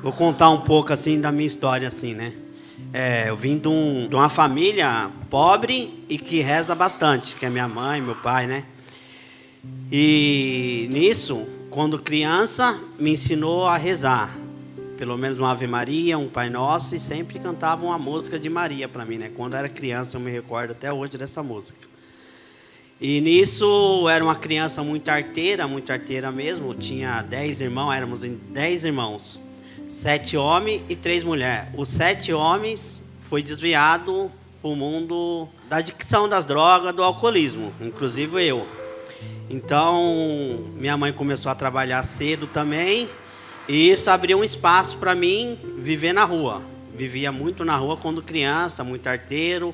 Vou contar um pouco assim da minha história, assim, né? Eu vim de uma família pobre e que reza bastante, que é minha mãe, meu pai, né? E nisso, quando criança, me ensinou a rezar. Pelo menos uma Ave Maria, um Pai Nosso, e sempre cantava uma música de Maria para mim, né? Quando eu era criança, eu me recordo até hoje dessa música. E nisso, eu era uma criança muito arteira mesmo. Eu tinha 10 irmãos, éramos 10 irmãos. 7 homens e 3 mulheres. Os 7 homens foi desviado para o mundo da adicção das drogas, do alcoolismo, inclusive eu. Então, minha mãe começou a trabalhar cedo também, e isso abriu um espaço para mim viver na rua. Vivia muito na rua quando criança, muito arteiro,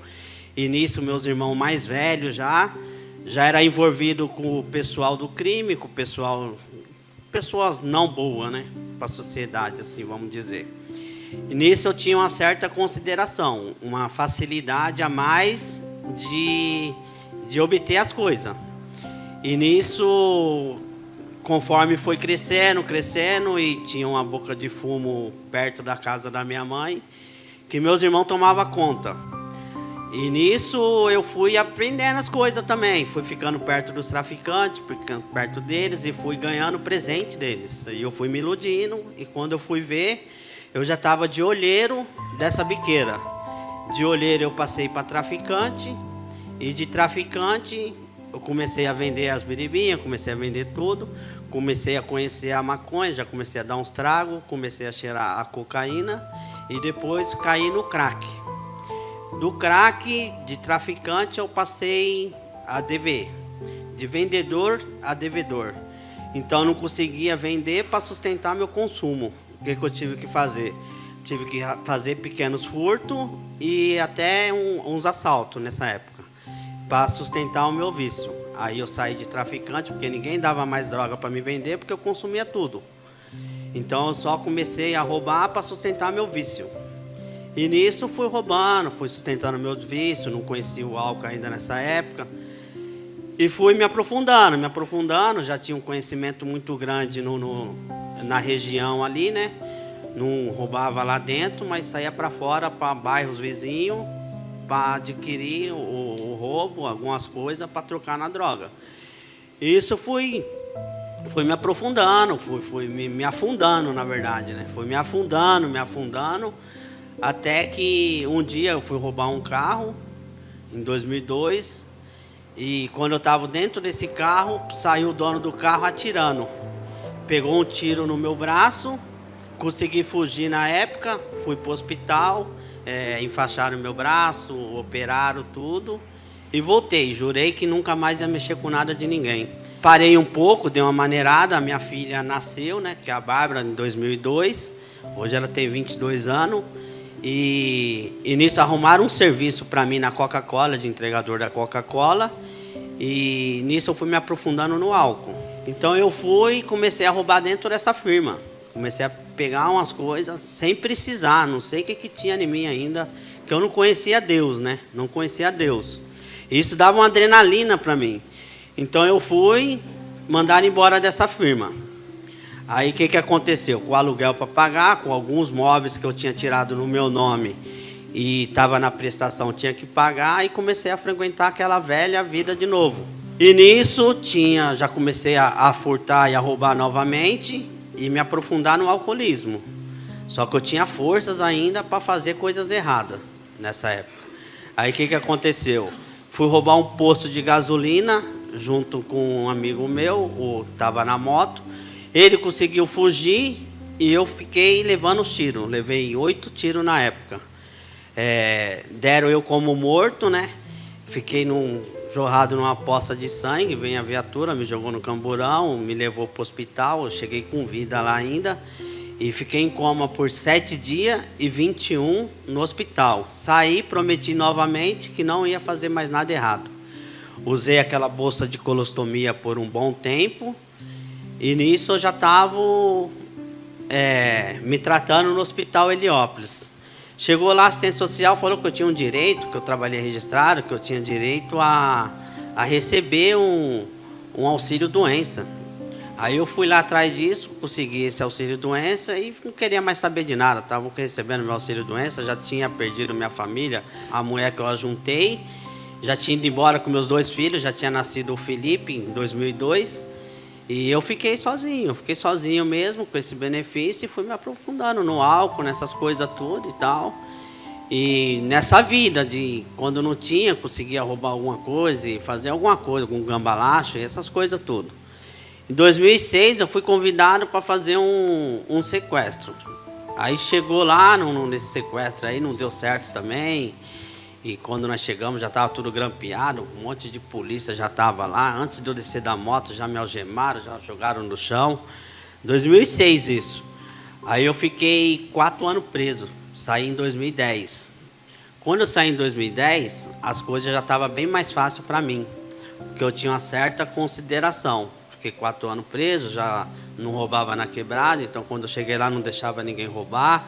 e nisso meus irmãos mais velhos já era envolvido com o pessoal do crime, com o pessoas não boas, né, para a sociedade, assim, vamos dizer. E nisso eu tinha uma certa consideração, uma facilidade a mais de obter as coisas. E nisso, conforme foi crescendo, e tinha uma boca de fumo perto da casa da minha mãe, que meus irmãos tomavam conta. E nisso eu fui aprendendo as coisas também, fui ficando perto dos traficantes, ficando perto deles, e fui ganhando presente deles. E eu fui me iludindo, e quando eu fui ver, eu já estava de olheiro dessa biqueira. De olheiro eu passei para traficante, e de traficante eu comecei a vender as biribinhas, comecei a vender tudo, comecei a conhecer a maconha, já comecei a dar uns tragos, comecei a cheirar a cocaína, e depois caí no crack. Do crack, de traficante, eu passei a dever, de vendedor a devedor. Então eu não conseguia vender para sustentar meu consumo. O que eu tive que fazer? Tive que fazer pequenos furtos e até uns assaltos nessa época, para sustentar o meu vício. Aí eu saí de traficante, porque ninguém dava mais droga para me vender, porque eu consumia tudo. Então eu só comecei a roubar para sustentar meu vício. E nisso fui roubando, fui sustentando meus vícios, não conhecia o álcool ainda nessa época. E fui me aprofundando, já tinha um conhecimento muito grande na região ali, né? Não roubava lá dentro, mas saía para fora, para bairros vizinhos, para adquirir o roubo, algumas coisas para trocar na droga. Isso fui me aprofundando, fui me afundando, na verdade, né? Fui me afundando, até que um dia eu fui roubar um carro, em 2002, e quando eu estava dentro desse carro, saiu o dono do carro atirando. Pegou um tiro no meu braço, consegui fugir na época, fui para o hospital, enfaixaram meu braço, operaram tudo e voltei. Jurei que nunca mais ia mexer com nada de ninguém. Parei um pouco, dei uma maneirada, a minha filha nasceu, né, que é a Bárbara, em 2002. Hoje ela tem 22 anos. E nisso arrumaram um serviço para mim na Coca-Cola, de entregador da Coca-Cola. E nisso eu fui me aprofundando no álcool. Então eu fui e comecei a roubar dentro dessa firma. Comecei a pegar umas coisas sem precisar, não sei o que tinha em mim ainda, que eu não conhecia Deus, né? Não conhecia Deus. Isso dava uma adrenalina para mim. Então eu fui mandar embora dessa firma. Aí o que aconteceu? Com o aluguel para pagar, com alguns móveis que eu tinha tirado no meu nome e estava na prestação, tinha que pagar, e comecei a frequentar aquela velha vida de novo. E nisso já comecei a furtar e a roubar novamente e me aprofundar no alcoolismo. Só que eu tinha forças ainda para fazer coisas erradas nessa época. Aí o que aconteceu? Fui roubar um posto de gasolina junto com um amigo meu, estava na moto. Ele conseguiu fugir e eu fiquei levando os tiros. Levei 8 tiros na época. Deram eu como morto, né? Fiquei jorrado numa poça de sangue. Veio a viatura, me jogou no camburão, me levou para o hospital. Eu cheguei com vida lá ainda. E fiquei em coma por 7 dias e 21 no hospital. Saí, prometi novamente que não ia fazer mais nada errado. Usei aquela bolsa de colostomia por um bom tempo. E nisso eu já estava me tratando no Hospital Heliópolis. Chegou lá a assistente social, falou que eu tinha um direito, que eu trabalhei registrado, que eu tinha direito a receber um auxílio doença. Aí eu fui lá atrás disso, consegui esse auxílio-doença e não queria mais saber de nada. Estava recebendo meu auxílio-doença, já tinha perdido minha família, a mulher que eu ajuntei, já tinha ido embora com meus 2 filhos, já tinha nascido o Felipe em 2002. E eu fiquei sozinho mesmo com esse benefício e fui me aprofundando no álcool, nessas coisas tudo e tal. E nessa vida de quando não tinha, conseguia roubar alguma coisa e fazer alguma coisa, algum gambalacho, essas coisas tudo. Em 2006 eu fui convidado para fazer um sequestro. Aí chegou lá nesse sequestro aí, não deu certo também. E quando nós chegamos já estava tudo grampeado, um monte de polícia já estava lá. Antes de eu descer da moto já me algemaram, já jogaram no chão. 2006 isso. Aí eu fiquei 4 anos preso, saí em 2010. Quando eu saí em 2010, as coisas já estavam bem mais fáceis para mim, porque eu tinha uma certa consideração. Fiquei 4 anos preso, já não roubava na quebrada, então quando eu cheguei lá não deixava ninguém roubar.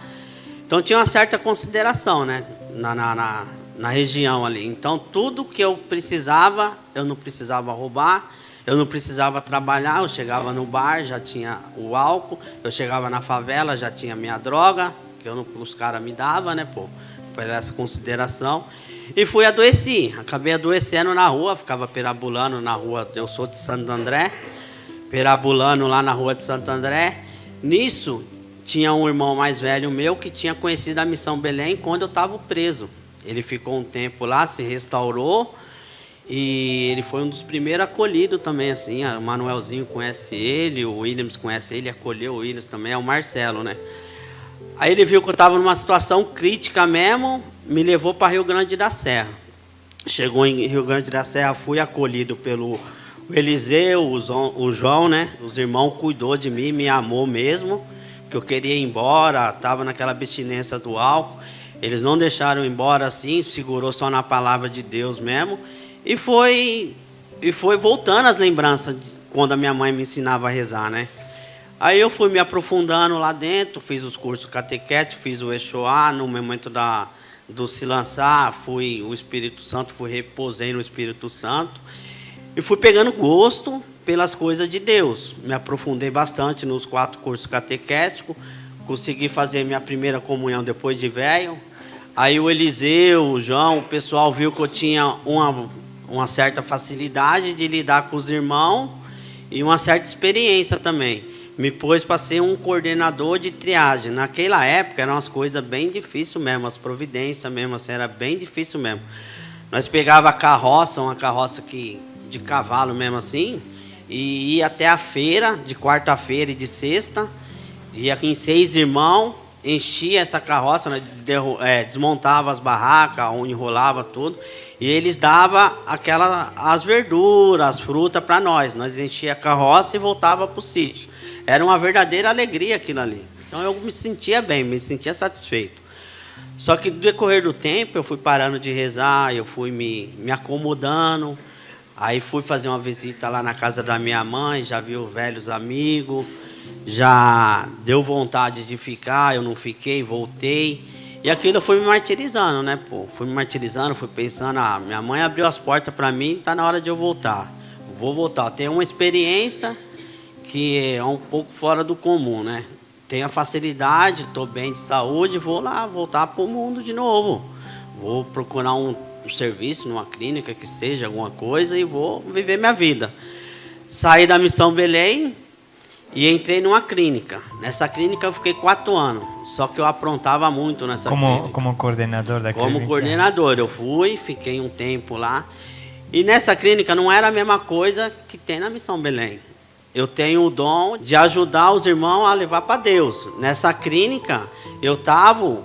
Então tinha uma certa consideração, né, na região ali. Então tudo que eu precisava, eu não precisava roubar, eu não precisava trabalhar, eu chegava no bar, já tinha o álcool, eu chegava na favela, já tinha minha droga, que os caras me davam, né, pô, por essa consideração. E fui adoeci, acabei adoecendo na rua, ficava perambulando na rua, eu sou de Santo André, perambulando lá na rua de Santo André. Nisso, tinha um irmão mais velho meu que tinha conhecido a Missão Belém quando eu estava preso. Ele ficou um tempo lá, se restaurou e ele foi um dos primeiros acolhidos também, assim. O Manuelzinho conhece ele, o Williams conhece ele, acolheu o Williams também, é o Marcelo, né? Aí ele viu que eu estava numa situação crítica mesmo, me levou para Rio Grande da Serra. Chegou em Rio Grande da Serra, fui acolhido pelo Eliseu, o João, né? Os irmãos cuidou de mim, me amou mesmo, que eu queria ir embora, estava naquela abstinência do álcool. Eles não deixaram ir embora assim, segurou só na palavra de Deus mesmo. E foi voltando as lembranças de quando a minha mãe me ensinava a rezar, né? Aí eu fui me aprofundando lá dentro, fiz os cursos catequéticos, fiz o Exoá, no momento do se lançar, o Espírito Santo, repousei no Espírito Santo. E fui pegando gosto pelas coisas de Deus. Me aprofundei bastante nos 4 cursos catequéticos, consegui fazer minha primeira comunhão depois de velho. Aí o Eliseu, o João, o pessoal viu que eu tinha uma certa facilidade de lidar com os irmãos e uma certa experiência também. Me pôs para ser um coordenador de triagem. Naquela época eram umas coisas bem difíceis mesmo, as providências mesmo, assim, era bem difícil mesmo. Nós pegava a carroça, uma carroça de cavalo mesmo assim, e ia até a feira, de quarta-feira e de sexta, ia em 6 irmãos, enchia essa carroça, né, desmontava as barracas, enrolava tudo, e eles davam as verduras, as frutas para nós. Nós enchia a carroça e voltava para o sítio. Era uma verdadeira alegria aquilo ali. Então eu me sentia bem, me sentia satisfeito. Só que no decorrer do tempo eu fui parando de rezar, eu fui me acomodando. Aí fui fazer uma visita lá na casa da minha mãe, já vi os velhos amigos, já deu vontade de ficar, eu não fiquei, voltei. E aquilo eu fui me martirizando, né, pô? Fui me martirizando, fui pensando, minha mãe abriu as portas para mim, tá na hora de eu voltar. Vou voltar, tenho uma experiência que é um pouco fora do comum, né? Tenho a facilidade, estou bem de saúde, vou lá, voltar para o mundo de novo. Vou procurar um serviço numa clínica que seja, alguma coisa, e vou viver minha vida. Saí da Missão Belém e entrei numa clínica. Nessa clínica eu fiquei 4 anos, só que eu aprontava muito nessa clínica. Como coordenador da clínica? Como coordenador, eu fiquei um tempo lá. E nessa clínica não era a mesma coisa que tem na Missão Belém. Eu tenho o dom de ajudar os irmãos a levar para Deus. Nessa clínica, eu estava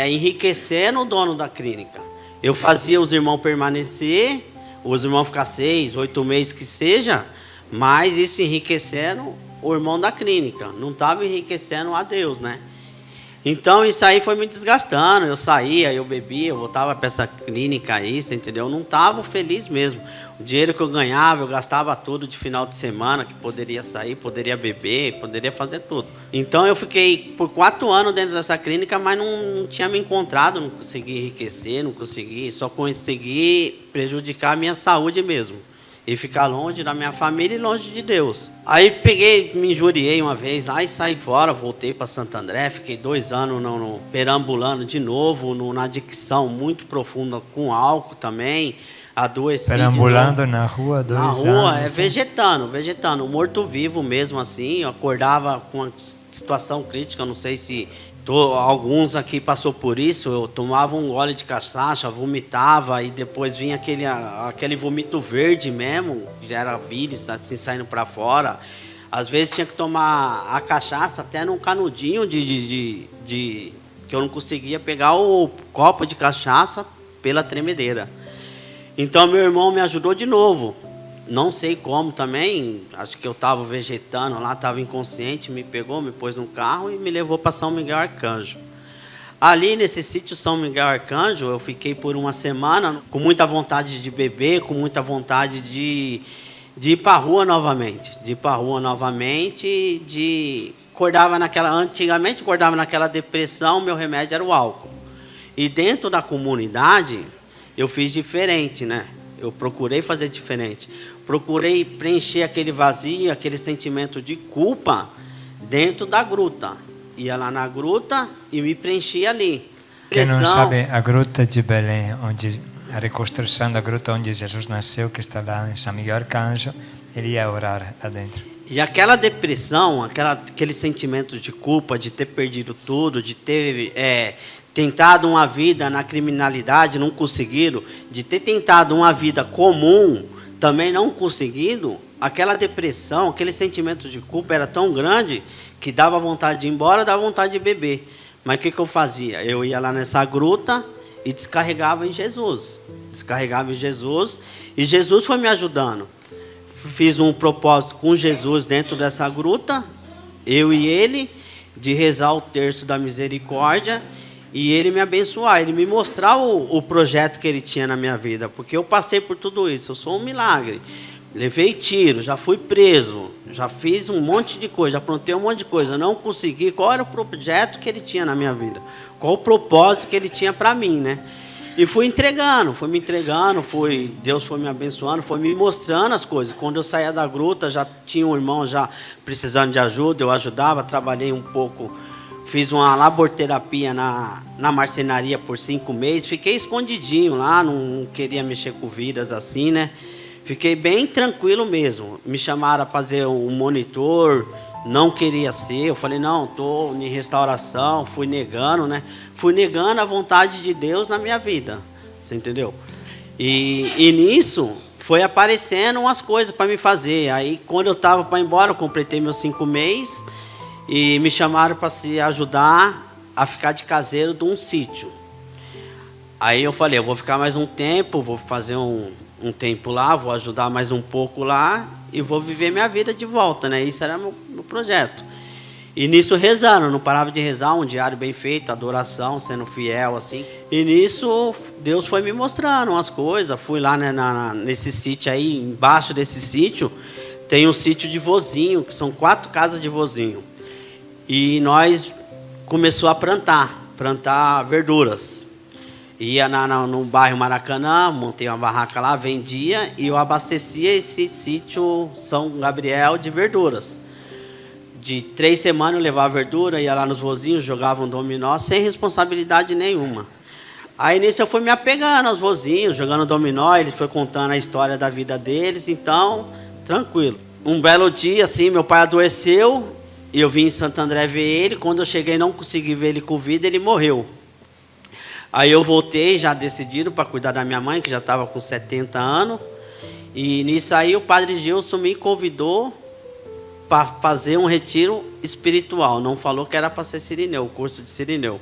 enriquecendo o dono da clínica. Eu fazia os irmãos permanecer, os irmãos ficar 6, 8 meses que seja, mas isso enriquecendo o irmão da clínica. Não estava enriquecendo a Deus, né? Então isso aí foi me desgastando. Eu saía, eu bebia, eu voltava para essa clínica aí, você entendeu? Eu não estava feliz mesmo. O dinheiro que eu ganhava, eu gastava tudo de final de semana, que poderia sair, poderia beber, poderia fazer tudo. Então eu fiquei por 4 anos dentro dessa clínica, mas não tinha me encontrado, não consegui enriquecer, só consegui prejudicar a minha saúde mesmo. e ficar longe da minha família e longe de Deus. Aí peguei, me injuriei uma vez lá e saí fora, voltei para Santo André, fiquei 2 anos perambulando de novo, na adicção muito profunda com álcool também, adoeci. Perambulando na rua 2 anos? Na rua, vegetando, morto-vivo mesmo assim, eu acordava com uma situação crítica, não sei se alguns aqui passou por isso, eu tomava um gole de cachaça, vomitava e depois vinha aquele vômito verde mesmo, já era bile, assim, saindo para fora. Às vezes tinha que tomar a cachaça até num canudinho que eu não conseguia pegar o copo de cachaça pela tremedeira. Então meu irmão me ajudou de novo. Não sei como também, acho que eu estava vegetando lá, estava inconsciente, me pegou, me pôs no carro e me levou para São Miguel Arcanjo. Ali nesse sítio São Miguel Arcanjo, eu fiquei por uma semana com muita vontade de beber, com muita vontade de ir para a rua novamente. Antigamente acordava naquela depressão, meu remédio era o álcool. E dentro da comunidade, eu fiz diferente, né? Eu procurei fazer diferente. Procurei preencher aquele vazio, aquele sentimento de culpa dentro da gruta. Ia lá na gruta e me preenchia ali. Quem não sabe, a gruta de Belém, a reconstrução da gruta onde Jesus nasceu, que está lá em São Miguel Arcanjo, ele ia orar lá dentro. E aquela depressão, aquele sentimento de culpa, de ter perdido tudo, de ter tentado uma vida na criminalidade, não conseguiram, de ter tentado uma vida comum, também não conseguido, aquela depressão, aquele sentimento de culpa era tão grande que dava vontade de ir embora, dava vontade de beber. Mas o que eu fazia? Eu ia lá nessa gruta e descarregava em Jesus. E Jesus foi me ajudando. Fiz um propósito com Jesus dentro dessa gruta, eu e ele, de rezar o terço da misericórdia, e ele me abençoar, ele me mostrar o projeto que ele tinha na minha vida, porque eu passei por tudo isso, eu sou um milagre. Levei tiro, já fui preso, já fiz um monte de coisa, já aprontei um monte de coisa, não consegui. Qual era o projeto que ele tinha na minha vida? Qual o propósito que ele tinha para mim, né? E fui me entregando, Deus foi me abençoando, foi me mostrando as coisas. Quando eu saía da gruta, já tinha um irmão já precisando de ajuda, eu ajudava, trabalhei um pouco. Fiz uma laborterapia na marcenaria por 5 meses. Fiquei escondidinho lá, não queria mexer com vidas assim, né? Fiquei bem tranquilo mesmo. Me chamaram para fazer um monitor, não queria ser. Eu falei, não, estou em restauração. Fui negando, né? Fui negando a vontade de Deus na minha vida. Você entendeu? E nisso foi aparecendo umas coisas para me fazer. Aí, quando eu estava para ir embora, eu completei meus 5 meses. E me chamaram para se ajudar a ficar de caseiro de um sítio. Aí eu falei, eu vou ficar mais um tempo, vou fazer um tempo lá, vou ajudar mais um pouco lá e vou viver minha vida de volta, né? Isso era meu projeto. E nisso rezando, não parava de rezar, um diário bem feito, adoração, sendo fiel, assim. E nisso Deus foi me mostrando umas coisas. Fui lá, né, nesse sítio aí, embaixo desse sítio, tem um sítio de vozinho, que são 4 casas de vozinho. E nós começou a plantar verduras. Ia no bairro Maracanã, montei uma barraca lá, vendia e eu abastecia esse sítio São Gabriel de verduras. De 3 semanas eu levava verdura, ia lá nos vozinhos, jogava um dominó sem responsabilidade nenhuma. Aí nisso eu fui me apegando aos vozinhos, jogando dominó, ele foi contando a história da vida deles, então, tranquilo. Um belo dia, assim, meu pai adoeceu. Eu vim em Santo André ver ele, quando eu cheguei não consegui ver ele com vida, ele morreu. Aí eu voltei já decidido para cuidar da minha mãe, que já estava com 70 anos. E nisso aí o padre Gilson me convidou para fazer um retiro espiritual. Não falou que era para ser Cirineu, o curso de Cirineu.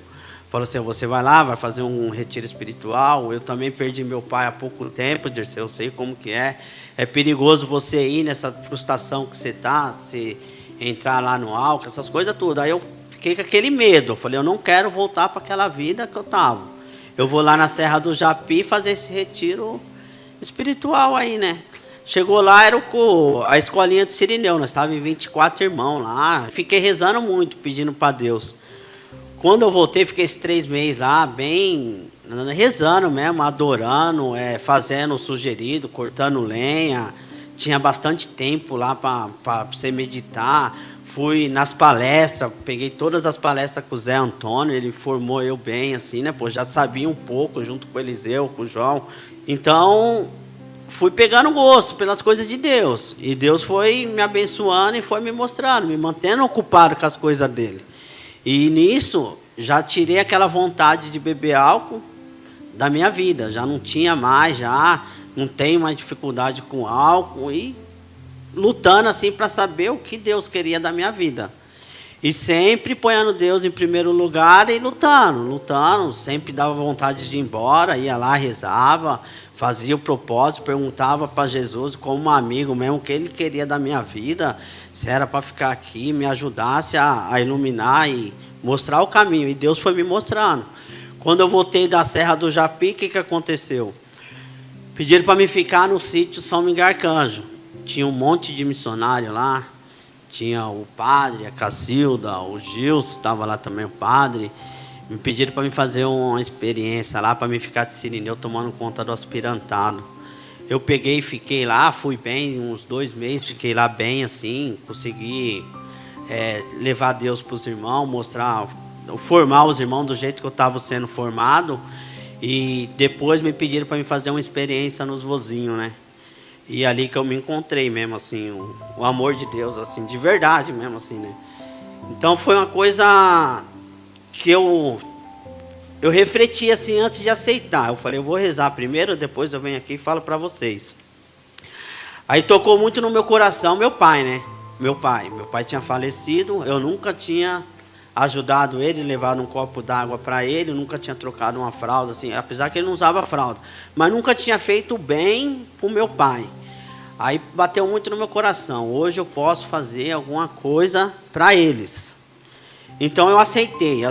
Falou assim, você vai lá, vai fazer um retiro espiritual. Eu também perdi meu pai há pouco tempo, Dirceu, eu sei como que é. É perigoso você ir nessa frustração que você está, se entrar lá no álcool, essas coisas tudo. Aí eu fiquei com aquele medo. Eu falei, eu não quero voltar para aquela vida que eu estava. Eu vou lá na Serra do Japi fazer esse retiro espiritual aí, né? Chegou lá, era a escolinha de Cirineu. Nós estávamos em 24 irmãos lá. Fiquei rezando muito, pedindo para Deus. Quando eu voltei, fiquei esses 3 meses lá, bem rezando mesmo, adorando, fazendo o sugerido, cortando lenha. tinha bastante tempo lá para você meditar. Fui nas palestras, peguei todas as palestras com o Zé Antônio, ele formou eu bem, assim, né? Pô, já sabia um pouco, junto com o Eliseu, com o João. Então, fui pegando gosto pelas coisas de Deus. E Deus foi me abençoando e foi me mostrando, me mantendo ocupado com as coisas dele. E nisso, já tirei aquela vontade de beber álcool da minha vida. Já não tinha mais, já não tenho mais dificuldade com álcool e lutando assim para saber o que Deus queria da minha vida. E sempre ponhando Deus em primeiro lugar e lutando. Sempre dava vontade de ir embora, ia lá, rezava, fazia o propósito, perguntava para Jesus, como um amigo mesmo, o que ele queria da minha vida, se era para ficar aqui, me ajudasse a iluminar e mostrar o caminho. E Deus foi me mostrando. Quando eu voltei da Serra do Japi, o que aconteceu? Pediram para me ficar no sítio São Miguel Arcanjo. Tinha um monte de missionário lá, tinha o padre, a Cacilda, o Gilson, estava lá também o padre. Me pediram para me fazer uma experiência lá, para me ficar de sirineu tomando conta do aspirantado. Eu peguei e fiquei lá, fui bem, uns 2 meses, fiquei lá bem assim, consegui levar Deus para os irmãos, formar os irmãos do jeito que eu estava sendo formado. E depois me pediram para me fazer uma experiência nos vozinhos, né? E ali que eu me encontrei mesmo, assim, o amor de Deus, assim, de verdade mesmo, assim, né? Então foi uma coisa que eu refleti, assim, antes de aceitar. Eu falei, eu vou rezar primeiro, depois eu venho aqui e falo para vocês. Aí tocou muito no meu coração meu pai, né? Meu pai tinha falecido, eu nunca tinha ajudado ele, levado um copo d'água para ele, nunca tinha trocado uma fralda, assim, apesar que ele não usava fralda, mas nunca tinha feito bem para o meu pai. Aí bateu muito no meu coração, hoje eu posso fazer alguma coisa para eles. Então eu aceitei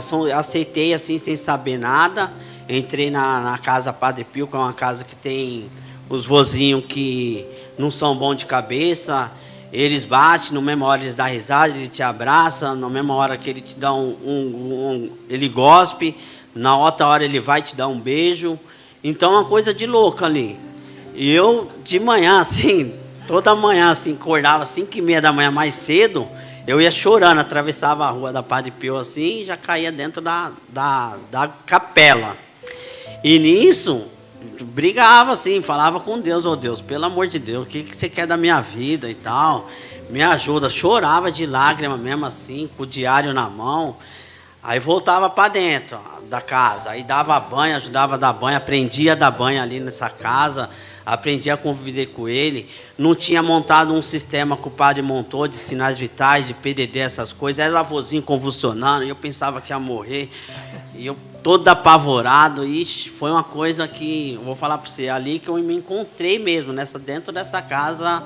assim, sem saber nada. Entrei na casa Padre Pio, que é uma casa que tem os vozinhos que não são bons de cabeça. Eles batem, na mesma hora eles dão risada, ele te abraça, na mesma hora que ele te dá ele gospe, na outra hora ele vai te dar um beijo. Então é uma coisa de louco ali. E eu, de manhã, assim, toda manhã, assim, acordava às 5h30 da manhã mais cedo, eu ia chorando, atravessava a rua da Padre Pio assim e já caía dentro da capela. E nisso, brigava assim, falava com Deus, ô Deus, pelo amor de Deus, o que você quer da minha vida e tal, me ajuda. Chorava de lágrima mesmo assim, com o diário na mão. Aí voltava para dentro da casa, aí dava banho, ajudava a dar banho, aprendia a dar banho ali nessa casa, aprendi a conviver com ele. Não tinha montado um sistema que o padre montou de sinais vitais, de PDD, essas coisas. Era o avôzinho convulsionando e eu pensava que ia morrer. E eu todo apavorado. Ixi, foi uma coisa que, eu vou falar para você, ali que eu me encontrei mesmo, dentro dessa casa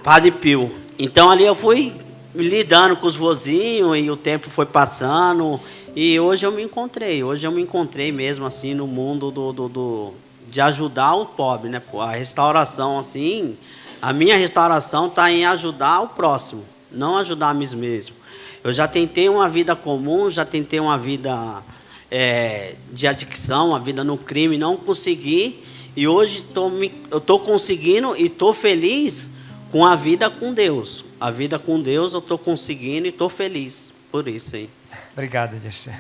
Padre Pio. Então ali eu fui lidando com os vozinhos e o tempo foi passando. E hoje eu me encontrei mesmo assim no mundo de ajudar o pobre, né? A restauração, assim, a minha restauração está em ajudar o próximo, não ajudar a mim mesmo. Eu já tentei uma vida comum, já tentei uma vida de adicção, uma vida no crime, não consegui. E hoje eu estou conseguindo e estou feliz com a vida com Deus. A vida com Deus eu estou conseguindo e estou feliz por isso aí. Obrigado, Jessé.